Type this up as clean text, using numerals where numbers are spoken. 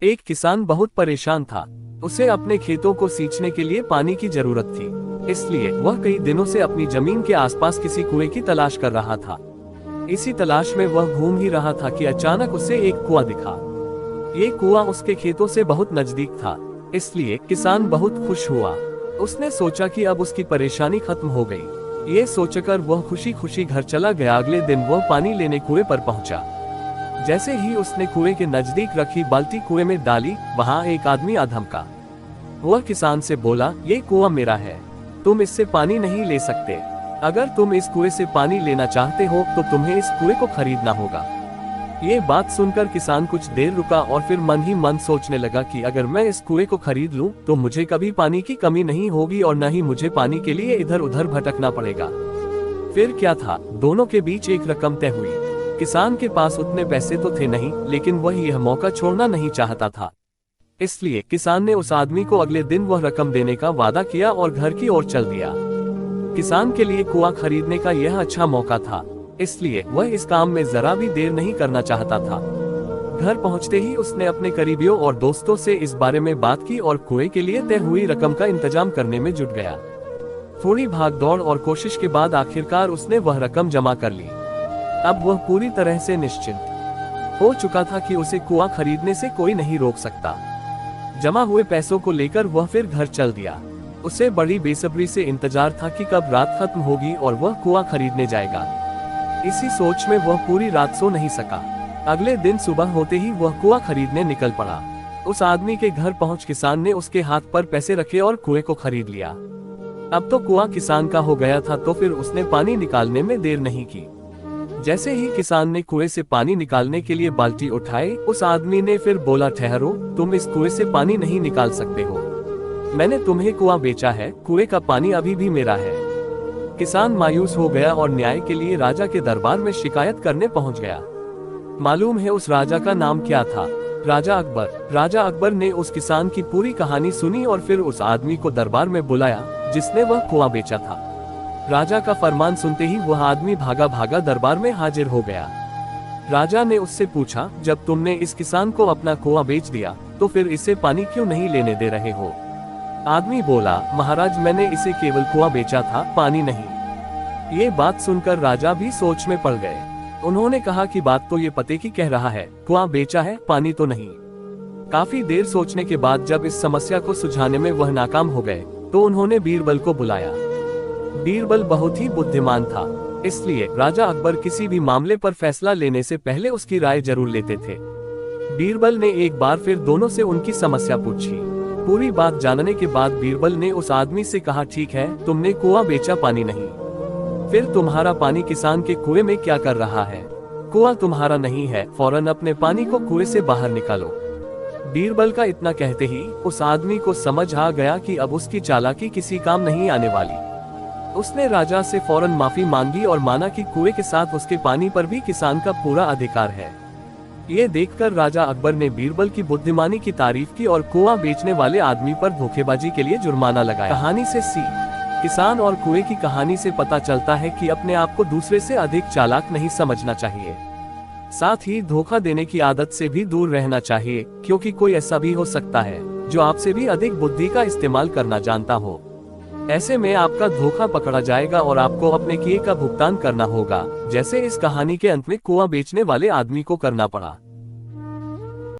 एक किसान बहुत परेशान था। उसे अपने खेतों को सींचने के लिए पानी की जरूरत थी, इसलिए वह कई दिनों से अपनी जमीन के आसपास किसी कुएं की तलाश कर रहा था। इसी तलाश में वह घूम ही रहा था कि अचानक उसे एक कुआं दिखा। ये कुआं उसके खेतों से बहुत नजदीक था, इसलिए किसान बहुत खुश हुआ। उसने सोचा कि अब उसकी परेशानी खत्म हो गई। ये सोचकर वह खुशी खुशी घर चला गया। अगले दिन वह पानी लेने कुएं पर पहुंचा। जैसे ही उसने कुएं के नजदीक रखी बाल्टी कुएं में डाली, वहां एक आदमी आ धमका। वह किसान से बोला, ये कुआं मेरा है, तुम इससे पानी नहीं ले सकते। अगर तुम इस कुएं से पानी लेना चाहते हो तो तुम्हें इस कुएं को खरीदना होगा। ये बात सुनकर किसान कुछ देर रुका और फिर मन ही मन सोचने लगा कि अगर मैं इस कुएं को खरीद लूं तो मुझे कभी पानी की कमी नहीं होगी और न ही मुझे पानी के लिए इधर उधर भटकना पड़ेगा। फिर क्या था, दोनों के बीच एक रकम तय हुई। किसान के पास उतने पैसे तो थे नहीं, लेकिन वह यह मौका छोड़ना नहीं चाहता था। इसलिए किसान ने उस आदमी को अगले दिन वह रकम देने का वादा किया और घर की ओर चल दिया। किसान के लिए कुआं खरीदने का यह अच्छा मौका था, इसलिए वह इस काम में जरा भी देर नहीं करना चाहता था। घर पहुंचते ही उसने अपने करीबियों और दोस्तों से इस बारे में बात की और कुएं के लिए तय हुई रकम का इंतजाम करने में जुट गया। थोड़ी भागदौड़ और कोशिश के बाद आखिरकार उसने वह रकम जमा कर ली। अब वह पूरी तरह से निश्चिंत हो चुका था कि उसे कुआं खरीदने से कोई नहीं रोक सकता। जमा हुए पैसों को लेकर वह फिर घर चल दिया। उसे बड़ी बेसब्री से इंतजार था कि कब रात खत्म होगी और वह कुआं खरीदने जाएगा। इसी सोच में वह पूरी रात सो नहीं सका। अगले दिन सुबह होते ही वह कुआं खरीदने निकल पड़ा। उस आदमी के घर पहुंच किसान ने उसके हाथ पर पैसे रखे और कुएं को खरीद लिया। अब तो कुआं किसान का हो गया था, तो फिर उसने पानी निकालने में देर नहीं की। जैसे ही किसान ने कुएं से पानी निकालने के लिए बाल्टी उठाई, उस आदमी ने फिर बोला, ठहरो, तुम इस कुएं से पानी नहीं निकाल सकते हो। मैंने तुम्हें कुआं बेचा है, कुएं का पानी अभी भी मेरा है। किसान मायूस हो गया और न्याय के लिए राजा के दरबार में शिकायत करने पहुंच गया। मालूम है उस राजा का नाम क्या था? राजा अकबर। राजा अकबर ने उस किसान की पूरी कहानी सुनी और फिर उस आदमी को दरबार में बुलाया जिसने वह कुआं बेचा था। राजा का फरमान सुनते ही वह आदमी भागा भागा दरबार में हाजिर हो गया। राजा ने उससे पूछा, जब तुमने इस किसान को अपना कुआं बेच दिया तो फिर इसे पानी क्यों नहीं लेने दे रहे हो? आदमी बोला, महाराज, मैंने इसे केवल कुआं बेचा था, पानी नहीं। ये बात सुनकर राजा भी सोच में पड़ गए। उन्होंने कहा कि बात तो ये पते की कह रहा है, कुआं बेचा है, पानी तो नहीं। काफी देर सोचने के बाद जब इस समस्या को सुलझाने में वह नाकाम हो गए तो उन्होंने बीरबल को बुलाया। बीरबल बहुत ही बुद्धिमान था, इसलिए राजा अकबर किसी भी मामले पर फैसला लेने से पहले उसकी राय जरूर लेते थे। बीरबल ने एक बार फिर दोनों से उनकी समस्या पूछी। पूरी बात जानने के बाद बीरबल ने उस आदमी से कहा, ठीक है, तुमने कुआं बेचा, पानी नहीं, फिर तुम्हारा पानी किसान के कुएं में क्या कर रहा है? कुआं तुम्हारा नहीं है, फौरन अपने पानी को कुएं से बाहर निकालो। बीरबल का इतना कहते ही उस आदमी को समझ आ गया कि अब उसकी चालाकी किसी काम नहीं आने वाली। उसने राजा से फौरन माफी मांगी और माना कि कुएं के साथ उसके पानी पर भी किसान का पूरा अधिकार है। ये देखकर राजा अकबर ने बीरबल की बुद्धिमानी की तारीफ की और कुआं बेचने वाले आदमी पर धोखेबाजी के लिए जुर्माना लगाया। कहानी से सीख। किसान और कुएं की कहानी से पता चलता है कि अपने आप को दूसरे से अधिक चालाक नहीं समझना चाहिए। साथ ही धोखा देने की आदत से भी दूर रहना चाहिए, क्योंकि कोई ऐसा भी हो सकता है जो आपसे भी अधिक बुद्धि का इस्तेमाल करना जानता हो। ऐसे में आपका धोखा पकड़ा जाएगा और आपको अपने किए का भुगतान करना होगा, जैसे इस कहानी के अंत में कुआं बेचने वाले आदमी को करना पड़ा।